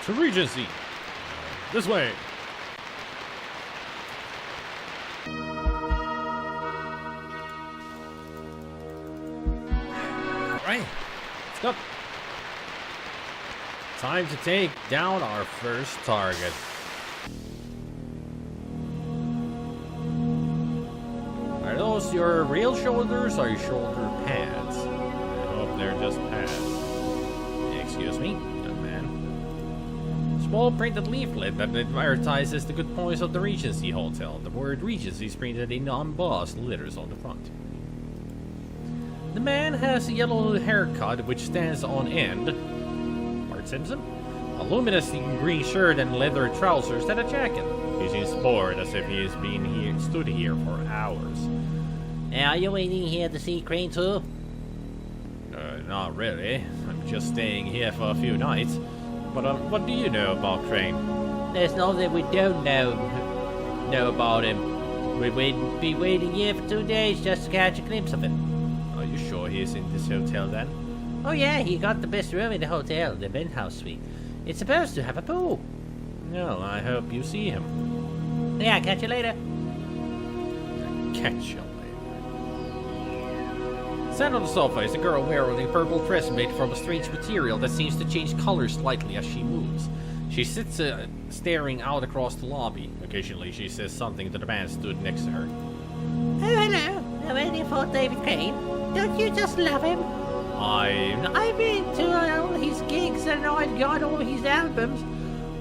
To Regency. This way. Alright, let's go. Time to take down our first target. Are those your real shoulders or your shoulder pads? I hope they're just pads. Excuse me, young man. Small printed leaflet that advertises the good points of the Regency Hotel. The word Regency is printed in embossed letters on the front. The man has a yellow haircut which stands on end. Bart Simpson? A luminous green shirt and leather trousers and a jacket. He seems bored, as if he has been here, stood here for hours. Are you waiting here to see Crane too? Not really. I'm just staying here for a few nights. But what do you know about Crane? There's nothing we don't know about him. We'd be waiting here for 2 days just to catch a glimpse of him. Are you sure he's in this hotel then? Oh yeah, he got the best room in the hotel, the penthouse suite. It's supposed to have a pool. No, I hope you see him. Yeah, catch you later. Catch you later. Sat on the sofa is a girl wearing a purple dress made from a strange material that seems to change color slightly as she moves. She sits staring out across the lobby. Occasionally she says something to the man stood next to her. Oh, hello. Have any for David Crane? Don't you just love him? I've been to all his gigs and I've got all his albums.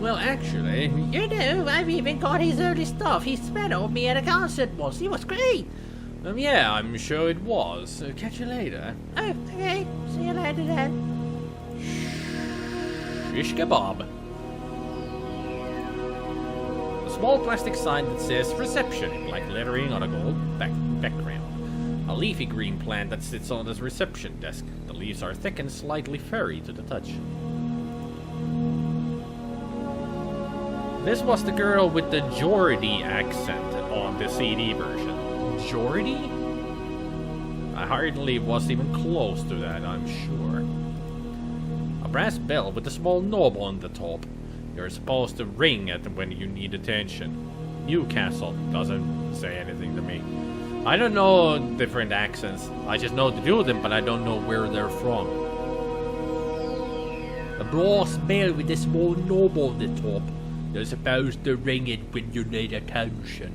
Well, actually... You know, I've even got his early stuff. He spat on me at a concert once. It was great. Yeah, I'm sure it was. Catch you later. Oh, okay. See you later then. Shish kebab. A small plastic sign that says reception in black lettering on a gold background. A leafy green plant that sits on the reception desk. The leaves are thick and slightly furry to the touch. This was the girl with the Geordie accent on the CD version. Geordie? I hardly was even close to that, I'm sure. A brass bell with a small knob on the top. You're supposed to ring it when you need attention. Newcastle doesn't say anything to me. I don't know different accents. I just know to do them, but I don't know where they're from. A brass bell with a small knob on the top. You're supposed to ring it when you need attention.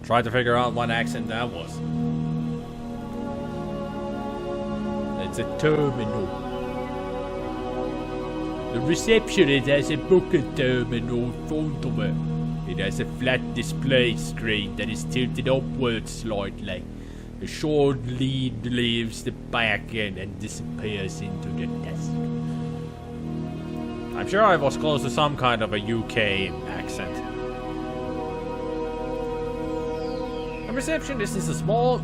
Try to figure out what accent that was. It's a terminal. The receptionist has a booking terminal in front of her. It has a flat display screen that is tilted upwards slightly. The short lead leaves the back end and disappears into the desk. I'm sure I was close to some kind of a UK accent. The receptionist is a small,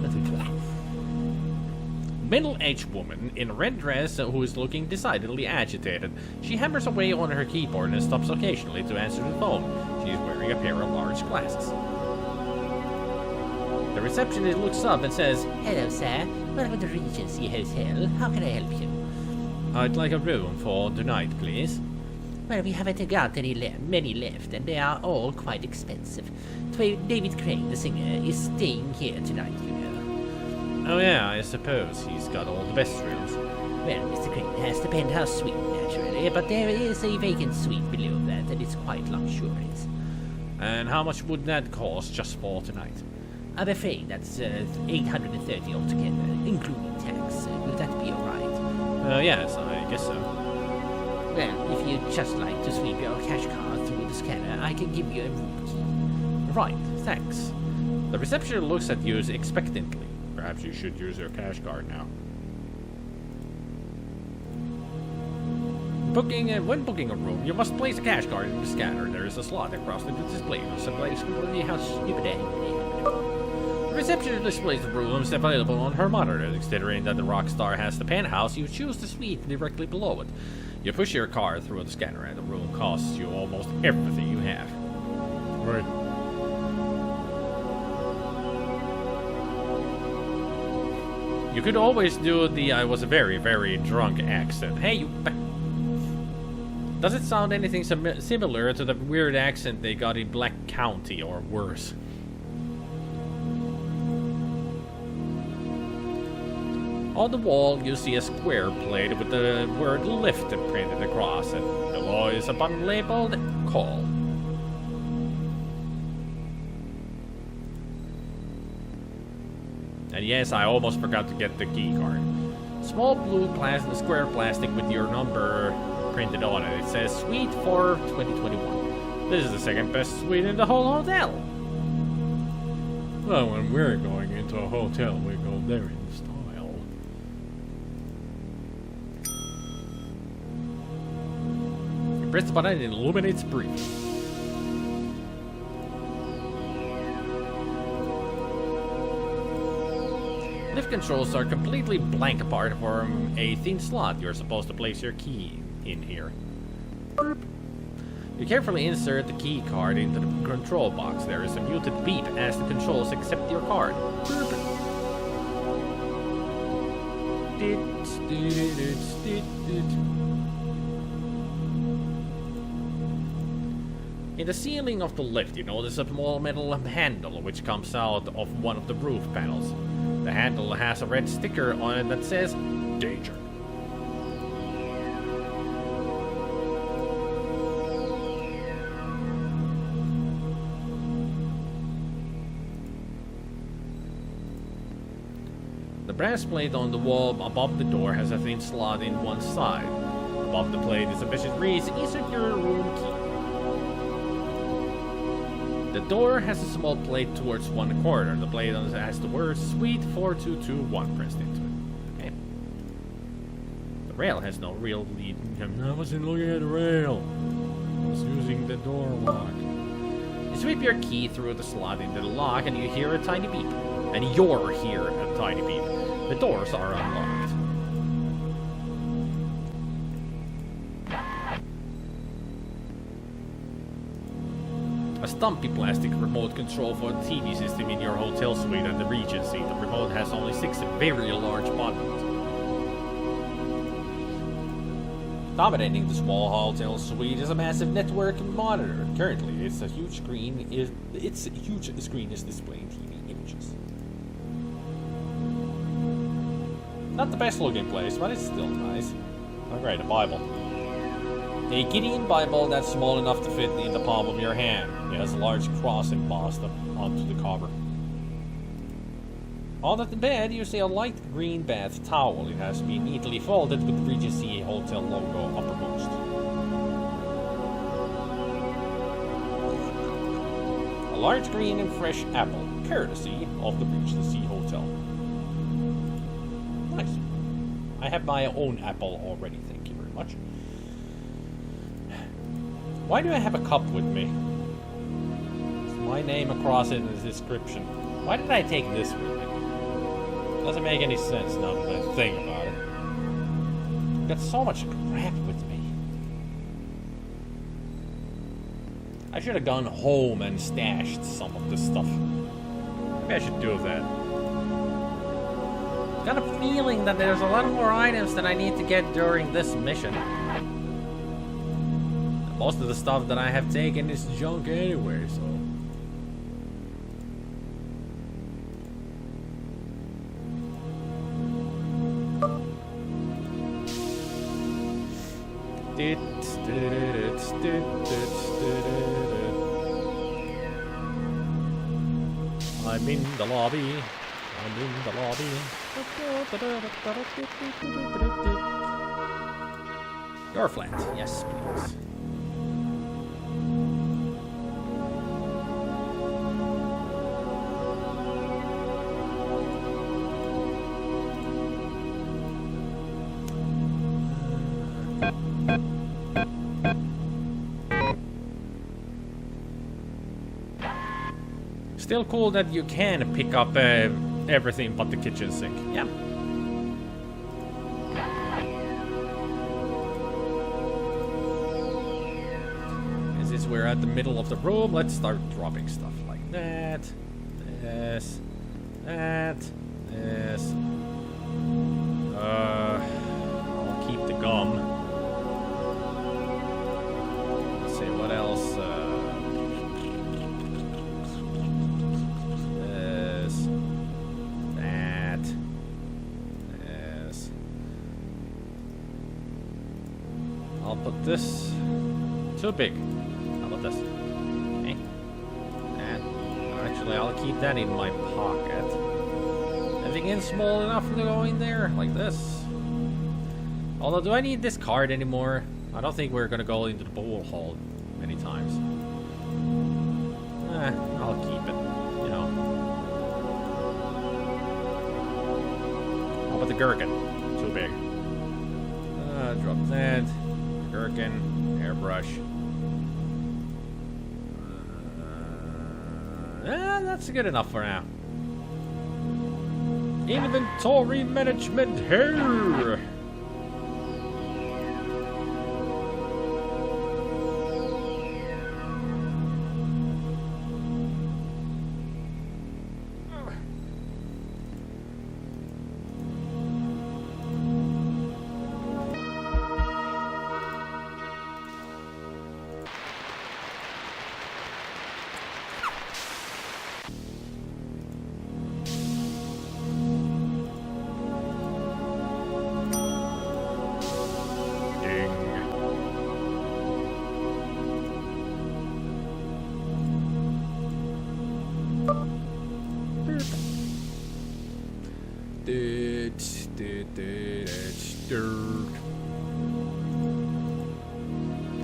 middle-aged woman in a red dress who is looking decidedly agitated. She hammers away on her keyboard and stops occasionally to answer the phone. She is wearing a pair of large glasses. The receptionist looks up and says, "Hello, sir. Welcome to Regency Hotel. How can I help you?" "I'd like a room for tonight, please." "Well, we haven't got many left, and they are all quite expensive. David Crane, the singer, is staying here tonight, you know." "Oh yeah, I suppose he's got all the best rooms." "Well, Mr. Crane has the penthouse suite, naturally, but there is a vacant suite below that, and it's quite luxurious." "And how much would that cost just for tonight?" "I'm afraid that's $830 altogether, including tax. Will that be all right?" "Yes, I guess so." "Well, if you'd just like to sweep your cash card through the scanner, I can give you a room key." "Right, thanks." The receptionist looks at you expectantly. "Perhaps you should use your cash card now." When booking a room, you must place a cash card in the scanner. There is a slot across the display. How stupid I am. The receptionist displays the rooms available on her monitor. Considering that the rock star has the penthouse, you choose the suite directly below it. You push your card through the scanner and the room costs you almost everything you have. Right. You could always do the I was very, very drunk accent. Hey, you Does it sound anything similar to the weird accent they got in Black County, or worse? On the wall, you see a square plate with the word lift printed across it. Below is a button labeled call. And yes, I almost forgot to get the key card. Small blue square plastic with your number printed on it. It says Suite for 2021. This is the second best suite in the whole hotel. Well, when we're going into a hotel, we go there in style. You press the button and it illuminates briefly. Lift controls are completely blank apart from a thin slot you're supposed to place your key in here. Burp. You carefully insert the key card into the control box. There is a muted beep as the controls accept your card. Burp. In the ceiling of the lift, you notice a small metal handle which comes out of one of the roof panels. The handle has a red sticker on it that says Danger. The brass plate on the wall above the door has a thin slot in one side. Above the plate is a message reads, insert your room key. The door has a small plate towards one corner. The plate has the word Suite 4221 pressed into it. Okay. The rail has no real lead. I wasn't looking at the rail. I was using the door lock. You sweep your key through the slot into the lock and you hear a tiny beep. And you're hear a tiny beep. The doors are unlocked. A stumpy plastic remote control for the TV system in your hotel suite at the Regency. The remote has only 6 very large buttons. Dominating the small hotel suite is a massive network monitor. Currently, its huge screen is displaying TV images. Not the best looking place, but it's still nice. Alright, a Bible. A Gideon Bible that's small enough to fit in the palm of your hand. It has a large cross embossed onto the cover. On the bed, you see a light green bath towel. It has been neatly folded with the Regency Hotel logo uppermost. A large green and fresh apple, courtesy of the Regency Hotel. Nice. I have my own apple already, thank you very much. Why do I have a cup with me? It's my name across it in the description. Why did I take this with me? Doesn't make any sense now that I think about it. I've got so much crap with me. I should have gone home and stashed some of this stuff. Maybe I should do that. Got a feeling that there's a lot more items that I need to get during this mission. Most of the stuff that I have taken is junk anyway, so... I'm in the lobby. I'm in the lobby. Door flat. Yes, please. Still cool that you can pick up everything but the kitchen sink. Yeah. As is, we're at the middle of the room. Let's start dropping stuff like that. This. That. This. I'll keep the gum. this? Too big. How about this? Okay. And actually, I'll keep that in my pocket. Anything in small enough to go in there? Like this. Although, do I need this card anymore? I don't think we're gonna go into the bowl hall many times. I'll keep it. You know. How about the gherkin? Too big. Drop that. Gherkin. Airbrush. That's good enough for now. Inventory management here.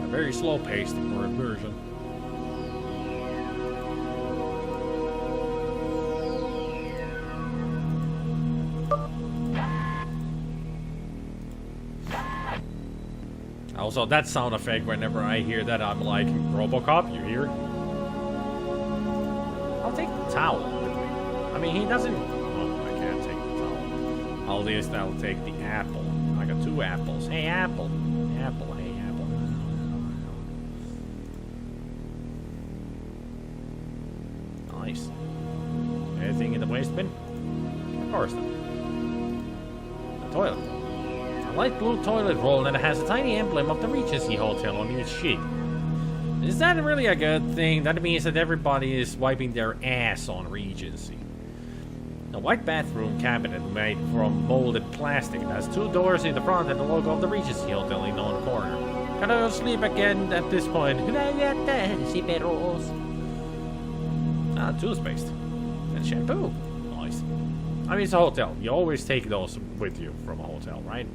A very slow paced for immersion. Also, that sound effect, whenever I hear that, I'm like, RoboCop, you hear? I'll take the towel with me. I mean, he doesn't... Oh, I can't take the towel. I'll take the apple. I got 2 apples. Hey, apple. Apple, hey, apple. Nice. Anything in the waste bin? Of course not. The toilet. A light blue toilet roll that has a tiny emblem of the Regency Hotel on each sheet. Is that really a good thing? That means that everybody is wiping their ass on Regency. A white bathroom cabinet made from molded plastic. It has 2 doors in the front and the logo of the Regency Hotel in one corner. Can I go sleep again at this point? Toothpaste. And shampoo. Nice. I mean, it's a hotel. You always take those with you from a hotel, right?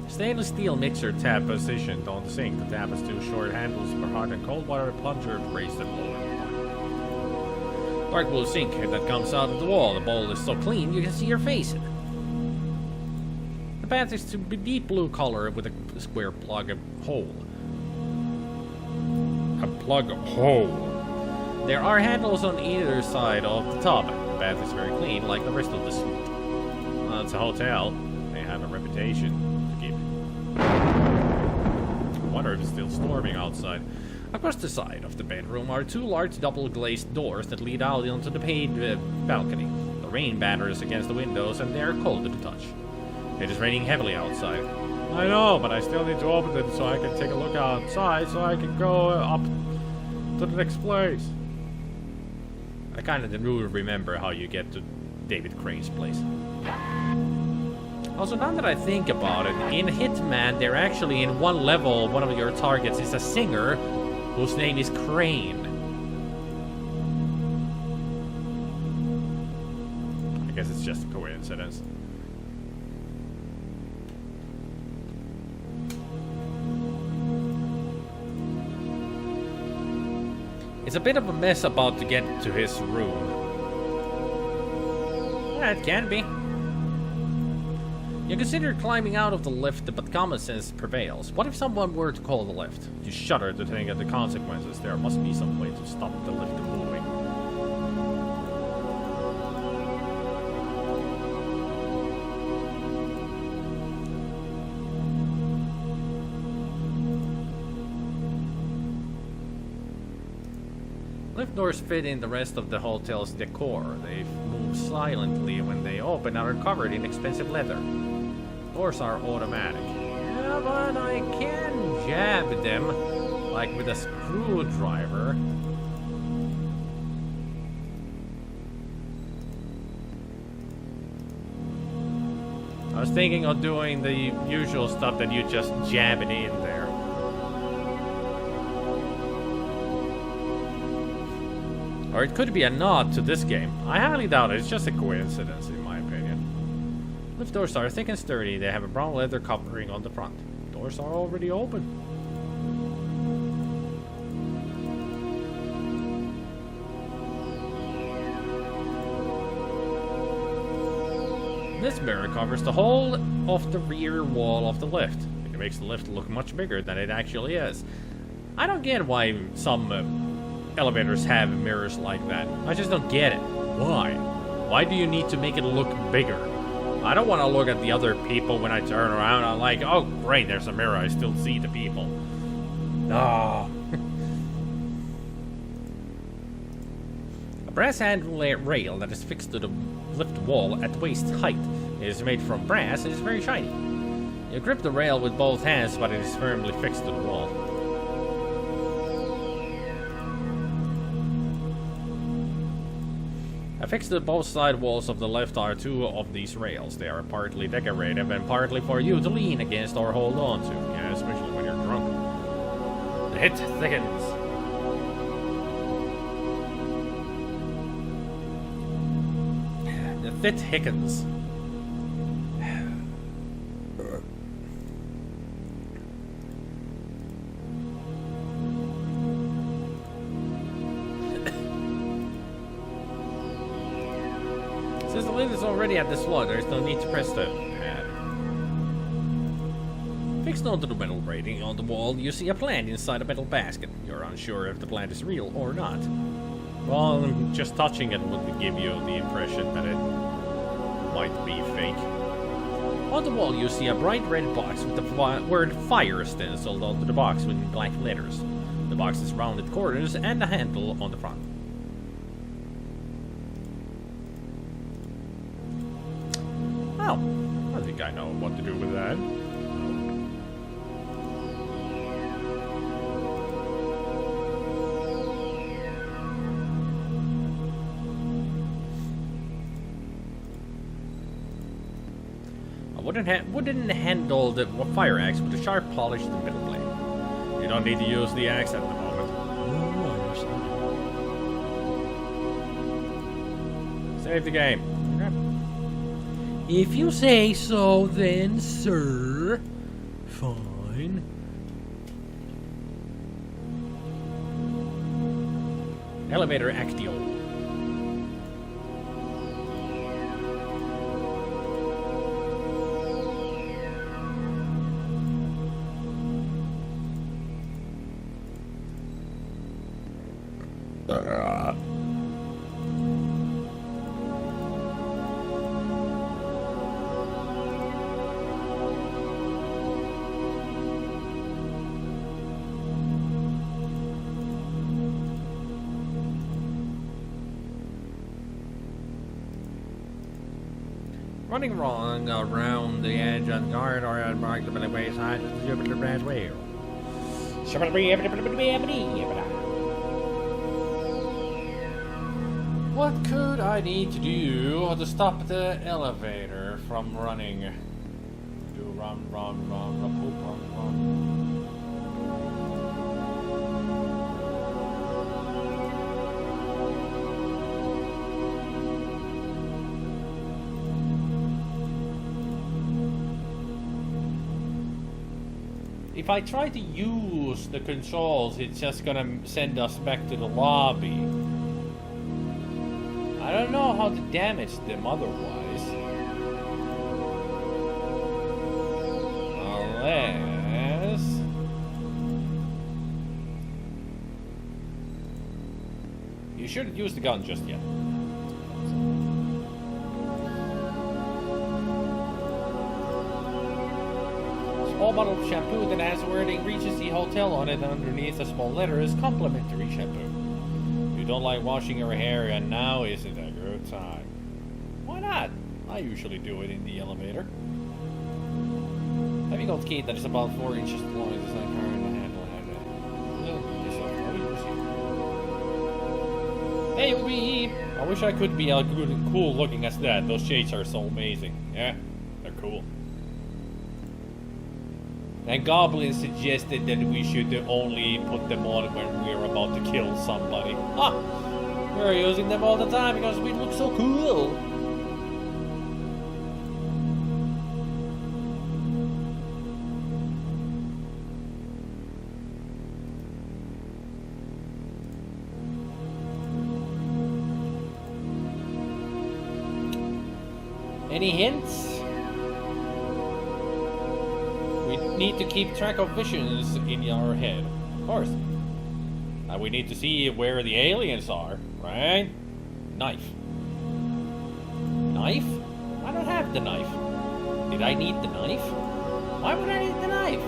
Stainless steel mixer tap positioned on the sink. The tap has 2 short handles for hot and cold water plunger raised and lower. Dark blue sink that comes out of the wall. The bowl is so clean you can see your face in it. The bath is to be deep blue color with a square plug hole. A plug hole. There are handles on either side of the tub. The bath is very clean, like the rest of the suite. It's a hotel. They have a reputation to keep. I wonder if it's still storming outside. Across the side of the bedroom are 2 large double-glazed doors that lead out onto the paved balcony. The rain batters against the windows and they are cold to the touch. It is raining heavily outside. I know, but I still need to open it so I can take a look outside so I can go up to the next place. I kind of do remember how you get to David Crane's place. Also, now that I think about it, in Hitman, they're actually in one level, one of your targets is a singer whose name is Crane. I guess it's just a coincidence. It's a bit of a mess about to get to his room. Yeah, it can be. You consider climbing out of the lift, but common sense prevails. What if someone were to call the lift? You shudder to think of the consequences. There must be some way to stop the lift from moving. Lift doors fit in the rest of the hotel's decor. They move silently when they open and are covered in expensive leather. Doors are automatic. Yeah, but I can jab them, like with a screwdriver. I was thinking of doing the usual stuff that you just jab it in there. Or it could be a nod to this game. I highly doubt it. It's just a coincidence, in my opinion. Lift doors are thick and sturdy. They have a brown leather covering on the front. Doors are already open. This mirror covers the whole of the rear wall of the lift. It makes the lift look much bigger than it actually is. I don't get why some elevators have mirrors like that. I just don't get it. Why? Why do you need to make it look bigger? I don't want to look at the other people when I turn around. I'm like, oh great, there's a mirror. I still see the people. No. A brass handle rail that is fixed to the lift wall at waist height. It is made from brass and is very shiny. You grip the rail with both hands, but it is firmly fixed to the wall. Affixed to both side walls of the lift are two of these rails. They are partly decorative and partly for you to lean against or hold on to. Yeah, especially when you're drunk. The hit thickens. The fit hickens. Since the lid is already at this floor, there is no need to press the pad. Fixed onto the metal rating on the wall, you see a plant inside a metal basket. You're unsure if the plant is real or not. Well, just touching it would give you the impression that it might be fake. On the wall, you see a bright red box with the word fire stenciled onto the box with black letters. The box has rounded corners and a handle on the front. Oh, I think I know what to do with that. Wooden handled fire axe with a sharp polished metal blade. You don't need to use the axe at the moment. Oh, I understand. Save the game. Okay. If you say so, then, sir. Fine. Elevator Actio. Running wrong around the edge of the corridor and marked the middle wayside with the Jupiter branch wheel. What could I need to do to stop the elevator from running? Do run. If I try to use the controls, it's just gonna send us back to the lobby. I don't know how to damage them otherwise. Unless... You shouldn't use the gun just yet. Small bottle of shampoo that has wording Regency Hotel on it underneath a small letter is complimentary shampoo. If you don't like washing your hair, and now isn't a good time. Why not? I usually do it in the elevator. Having gold key that is about 4 inches long is designed car and the handle has Hey, Ubi! I wish I could be as good and cool looking as that. Those shades are so amazing. Yeah, they're Cool. And Goblin suggested that we should only put them on when we're about to kill somebody. Ah! We're using them all the time because we look so cool. Any hints? We need to keep track of visions in our head. Of course. And we need to see where the aliens are, right? Knife. Knife? I don't have the knife. Did I need the knife? Why would I need the knife?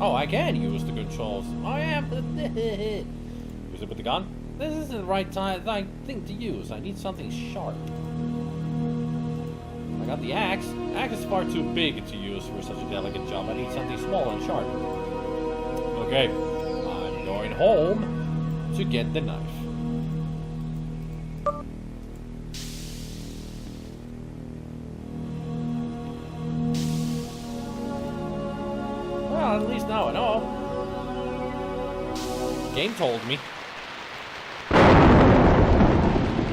Oh, I can use the controls. Oh yeah, but use it with the gun? This isn't the right thing to use. I need something sharp. I got the axe. Axe is far too big to use for such a delicate job. I need something small and sharp. Okay, I'm going home to get the knife. Well, at least now I know. The game told me.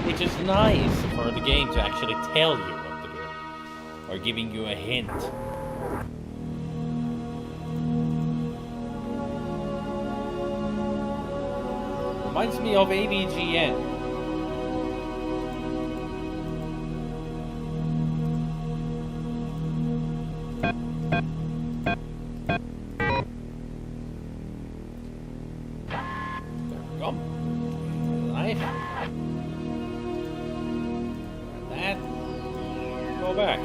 Which is nice for the game to actually tell you what to do. Or giving you a hint. Reminds me of AVGN. There we go. Knife. That. Go back.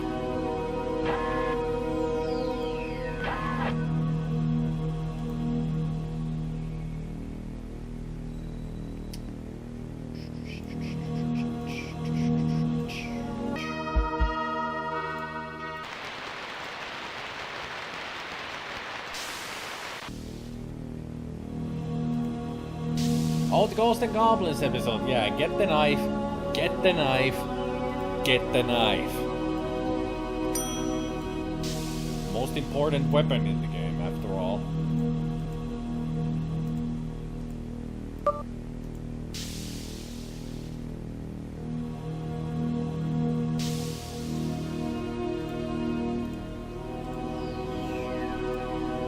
Oh, the Ghosts and Goblins episode. Yeah, get the knife. Get the knife. Get the knife. Most important weapon in the game, after all.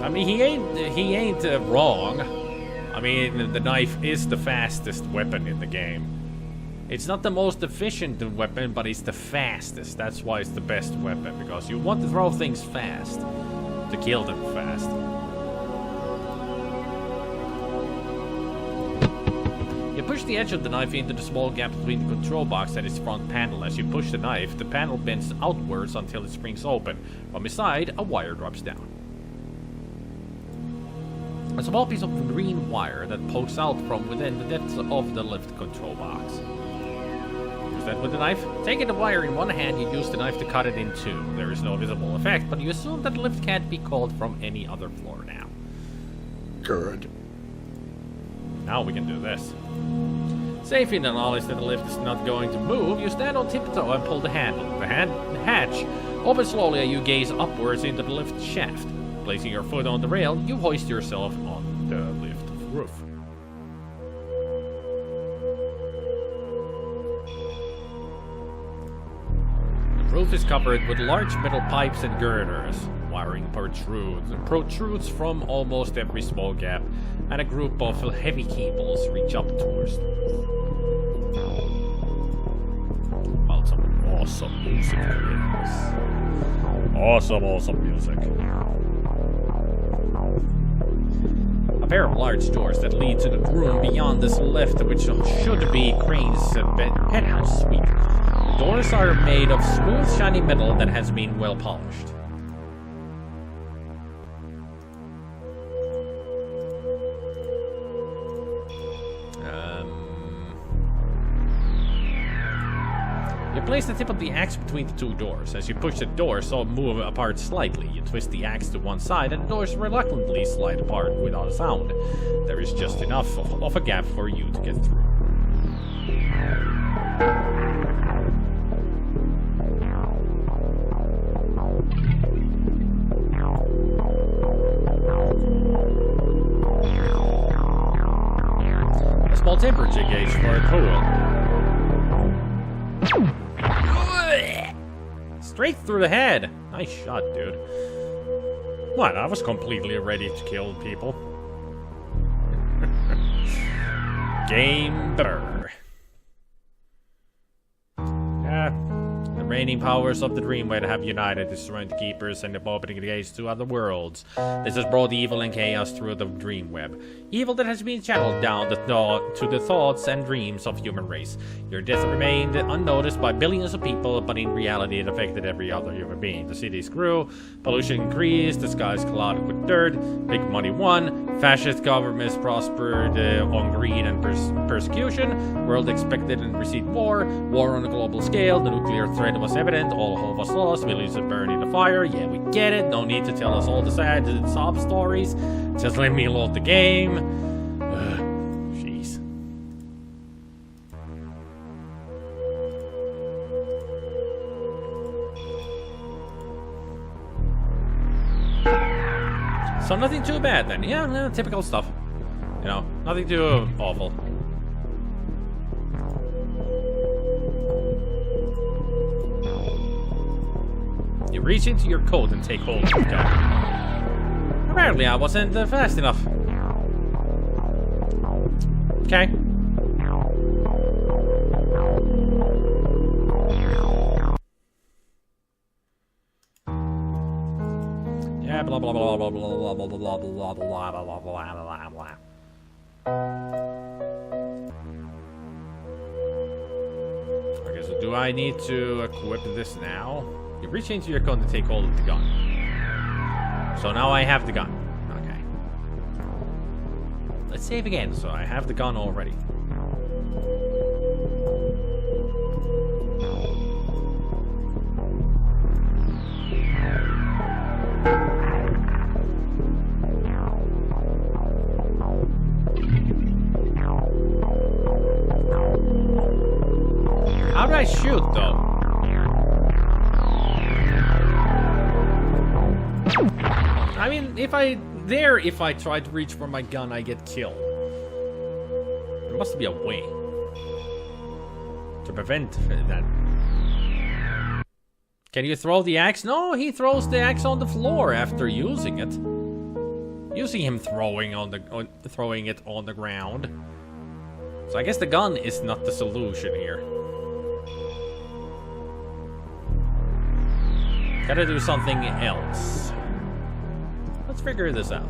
I mean, he ain't wrong. I mean, the knife is the fastest weapon in the game. It's not the most efficient weapon, but it's the fastest. That's why it's the best weapon, because you want to throw things fast, to kill them fast. You push the edge of the knife into the small gap between the control box and its front panel. As you push the knife, the panel bends outwards until it springs open. From beside, a wire drops down. A small piece of green wire that pokes out from within the depths of the lift control box. Use that with the knife. Taking the wire in one hand, you use the knife to cut it in two. There is no visible effect, but you assume that the lift can't be called from any other floor now. Good. Now we can do this. Safe in the knowledge that the lift is not going to move, you stand on tiptoe and pull the handle. The hatch opens slowly and you gaze upwards into the lift shaft. Placing your foot on the rail, you hoist yourself on the lift roof. The roof is covered with large metal pipes and girders. Wiring protrudes from almost every small gap, and a group of heavy cables reach up towards the roof. Wow, some awesome music. Awesome music. A pair of large doors that lead to the room beyond this lift, which should be Crane's penthouse suite. The doors are made of smooth, shiny metal that has been well polished. You place the tip of the axe between the two doors. As you push the doors move apart slightly, you twist the axe to one side and the doors reluctantly slide apart without a sound. There is just enough of a gap for you to get through. A small temperature gauge for a pool. Straight through the head. Nice shot, dude. What? I was completely ready to kill people. Game better. Yeah. The reigning powers of the DreamWeb have united, destroying the Keepers and opening the gates to other worlds. This has brought evil and chaos through the DreamWeb. Evil that has been channeled down to the thoughts and dreams of human race. Your death remained unnoticed by billions of people, but in reality it affected every other human being. The cities grew, pollution increased, the skies clouded with dirt, big money won, fascist governments prospered on greed and persecution, world expected and received war on a global scale, the nuclear threat was evident, all hope was lost, millions would burn in the fire. Yeah, we get it, no need to tell us all the sad sob stories, just let me load the game. Jeez. So nothing too bad then. Yeah, no, typical stuff. You know, nothing too awful. You reach into your coat and take hold of the gun. Apparently I wasn't fast enough. Okay. Yeah, blah blah blah blah blah blah blah blah blah blah blah blah blah blah blah. Okay, so do I need to equip this now? You reach into your coat to take hold of the gun. So now I have the gun. Okay. Let's save again, so I have the gun already. How do I shoot, though? I mean, if I try to reach for my gun, I get killed. There must be a way to prevent that. Can you throw the axe? No, he throws the axe on the floor after using it. You see him throwing it on the ground. So I guess the gun is not the solution here. Gotta do something else. Let's figure this out.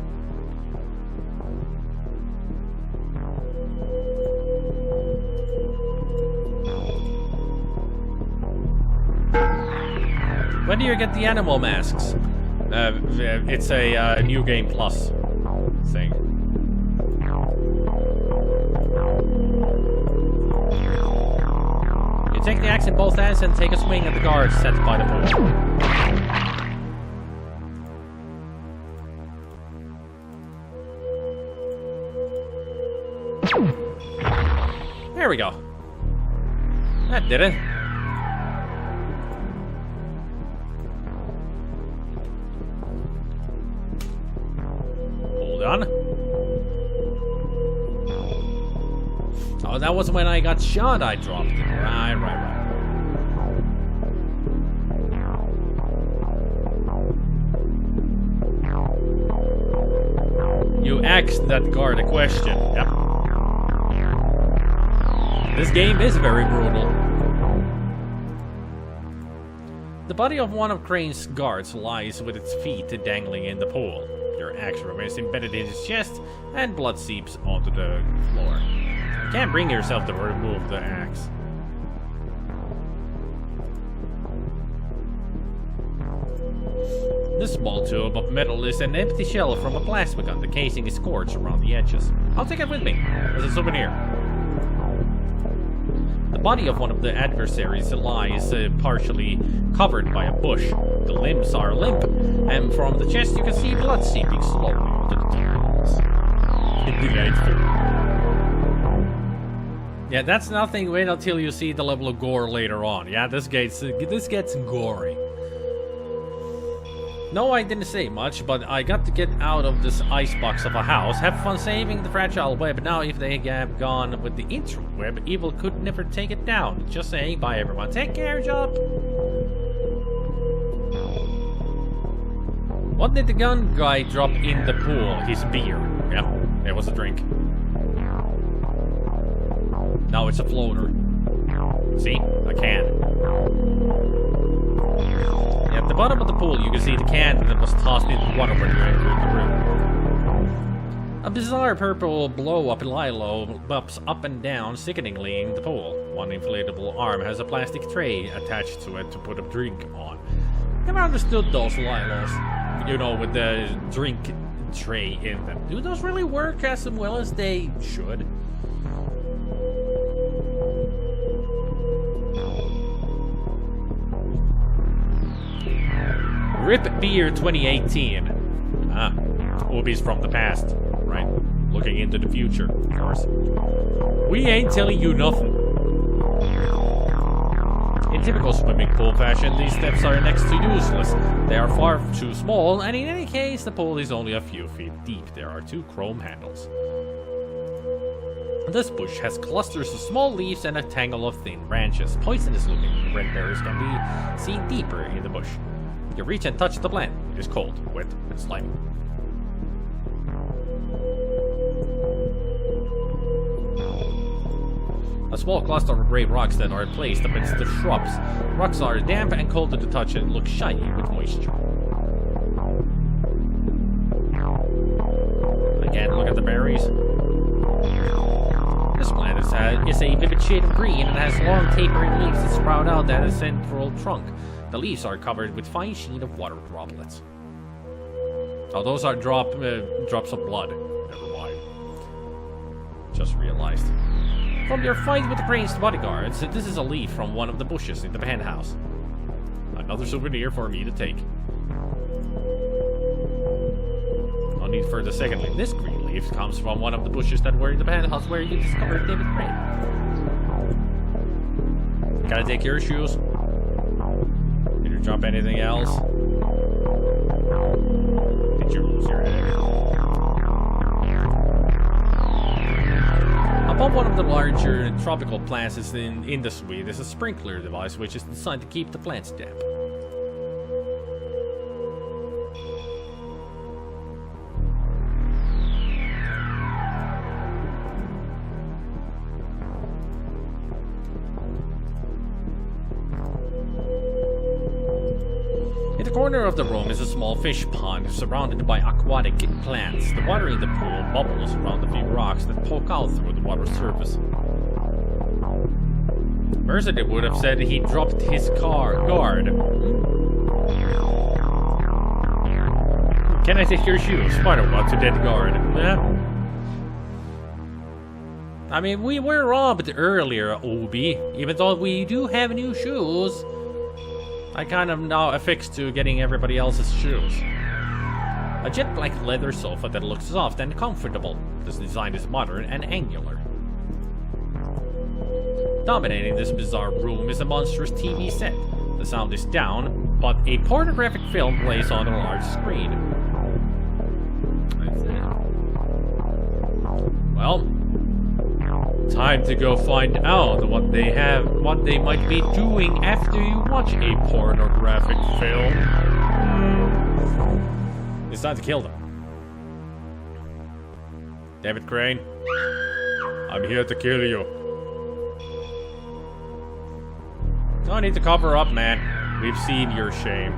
When do you get the animal masks? It's a New Game Plus thing. You take the axe in both hands and take a swing at the guards set by the pool. There we go. That did it. Hold on. Oh, that was when I got shot, I dropped it. Right. You asked that guard a question. Yep. This game is very brutal. The body of one of Crane's guards lies with its feet dangling in the pool. Your axe remains embedded in his chest, and blood seeps onto the floor. You can't bring yourself to remove the axe. This small tube of metal is an empty shell from a plasma gun. The casing is scorched around the edges. I'll take it with me as a souvenir. The body of one of the adversaries lies partially covered by a bush. The limbs are limp, and from the chest you can see blood seeping slowly onto the tendons. Delightful. Yeah, that's nothing. Wait until you see the level of gore later on. Yeah, this gets gory. No, I didn't say much, but I got to get out of this icebox of a house. Have fun saving the fragile web. Now, if they have gone with the interweb, evil could never take it down. Just saying, bye everyone. Take care, Job. What did the gun guy drop in the pool? His beer. Yeah, it was a drink. Now it's a floater. See? A can. At the bottom of the pool, you can see the can that was tossed into the water when you entered the room. A bizarre purple blow-up lilo bumps up and down sickeningly in the pool. One inflatable arm has a plastic tray attached to it to put a drink on. Never understood those lilos. You know, with the drink tray in them. Do those really work as well as they should? Rip Beer 2018. Ah, Ubi's from the past. Right. Looking into the future, of course. We ain't telling you nothing. In typical swimming pool fashion, these steps are next to useless. They are far too small, and in any case, the pool is only a few feet deep. There are 2 chrome handles. This bush has clusters of small leaves and a tangle of thin branches. Poisonous-looking red berries can be seen deeper in the bush. You reach and touch the plant. It is cold, wet, and slimy. A small cluster of gray rocks that are placed amidst the shrubs. Rocks are damp and cold to the touch and look shiny with moisture. Again, look at the berries. This plant is a vivid shade of green and has long tapering leaves that sprout out at a central trunk. The leaves are covered with fine sheen of water droplets. Oh, those are drops of blood. Never mind. Just realized. From your fight with the crazed bodyguards, this is a leaf from one of the bushes in the penthouse. Another souvenir for me to take. No need for the second leaf. This green leaf comes from one of the bushes that were in the penthouse where you discovered David Crane. Gotta take your shoes. Did you drop anything else? Did you lose your head? Above one of the larger tropical plants in the suite is a sprinkler device which is designed to keep the plants damp. In the corner of the room is a small fish pond surrounded by aquatic plants. The water in the pool bubbles around a few rocks that poke out through the water's surface. Mercedes would have said he dropped his guard. Can I take your shoes? SpiderMwa to dead guard. I mean, we were robbed earlier, Obi. Even though we do have new shoes, I kind of now affixed to getting everybody else's shoes. A jet black leather sofa that looks soft and comfortable. This design is modern and angular. Dominating this bizarre room is a monstrous TV set. The sound is down, but a pornographic film plays on a large screen. That's it. Well, time to go find out what they might be doing after you watch a pornographic film. It's time to kill them. David Crane, I'm here to kill you. No need to cover up, man. We've seen your shame.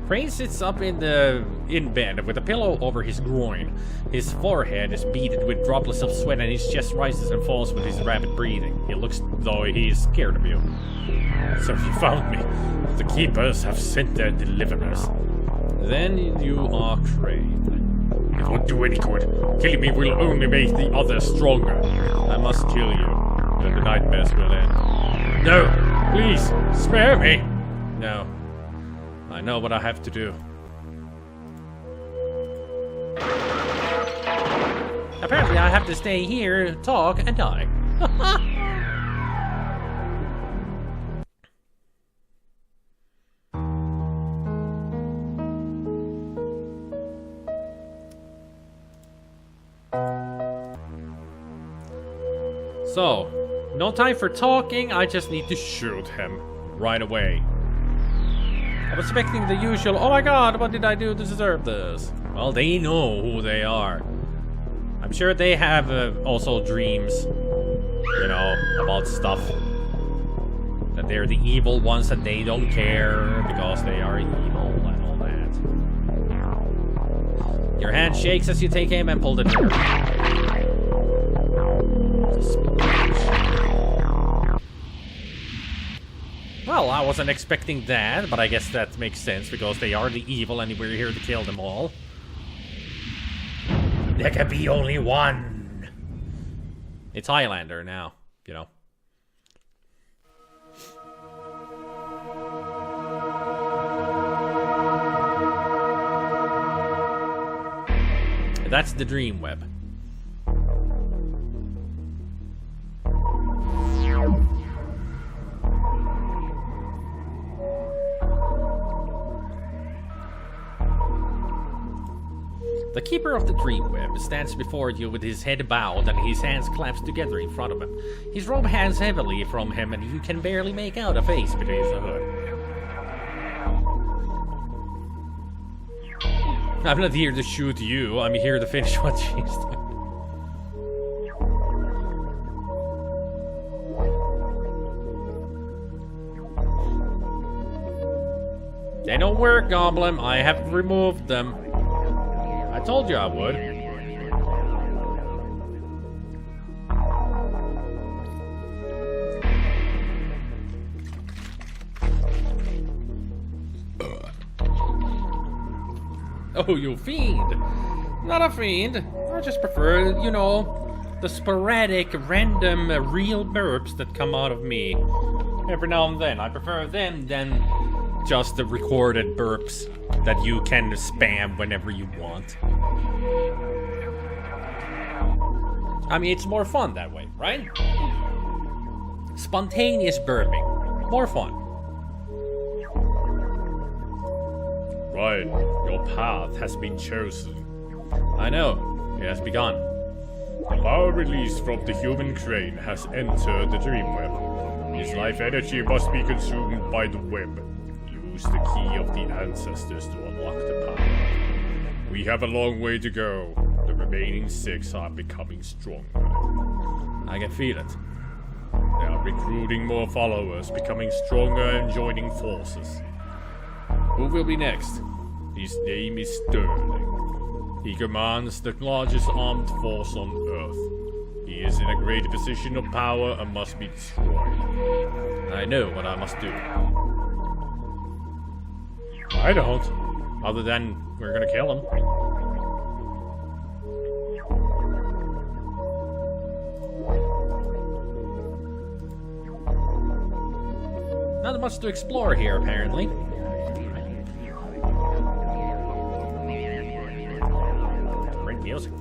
Crane sits up in bed with a pillow over his groin. His forehead is beaded with droplets of sweat and his chest rises and falls with his rapid breathing. He looks though he is scared of you. So you found me. The keepers have sent their deliverers. Then you are Crane. It won't do any good. Killing me will only make the others stronger. I must kill you. Then the nightmares will end. No! Please! Spare me! No. I know what I have to do. Apparently I have to stay here, talk, and die. So, no time for talking, I just need to shoot him right away. I was expecting the usual, oh my god, what did I do to deserve this? Well, they know who they are. I'm sure they have also dreams, you know, about stuff. That they're the evil ones and they don't care because they are evil and all that. Your hand shakes as you take aim and pull the trigger. Well, I wasn't expecting that, but I guess that makes sense because they are the evil and we're here to kill them all. There can be only one. It's Highlander now, you know. That's the DreamWeb. The keeper of the DreamWeb stands before you with his head bowed and his hands clasped together in front of him. His robe hangs heavily from him and you can barely make out a face beneath the hood. I'm not here to shoot you, I'm here to finish what she's doing. They don't work, Goblin. I have removed them. I told you I would. Oh, you fiend. Not a fiend. I just prefer, you know, the sporadic, random, real burps that come out of me. Every now and then. I prefer them than just the recorded burps that you can spam whenever you want. I mean, it's more fun that way, right? Spontaneous burping. More fun. Right, your path has been chosen. I know. It has begun. The power released from the human crane has entered the DreamWeb. His life energy must be consumed by the web. Use the key of the ancestors to unlock the power. We have a long way to go. The remaining 6 are becoming stronger. I can feel it. They are recruiting more followers, becoming stronger and joining forces. Who will be next? His name is Sterling. He commands the largest armed force on Earth. He is in a great position of power and must be destroyed. I know what I must do. I don't. Other than we're gonna kill him. Not much to explore here, apparently. Great music.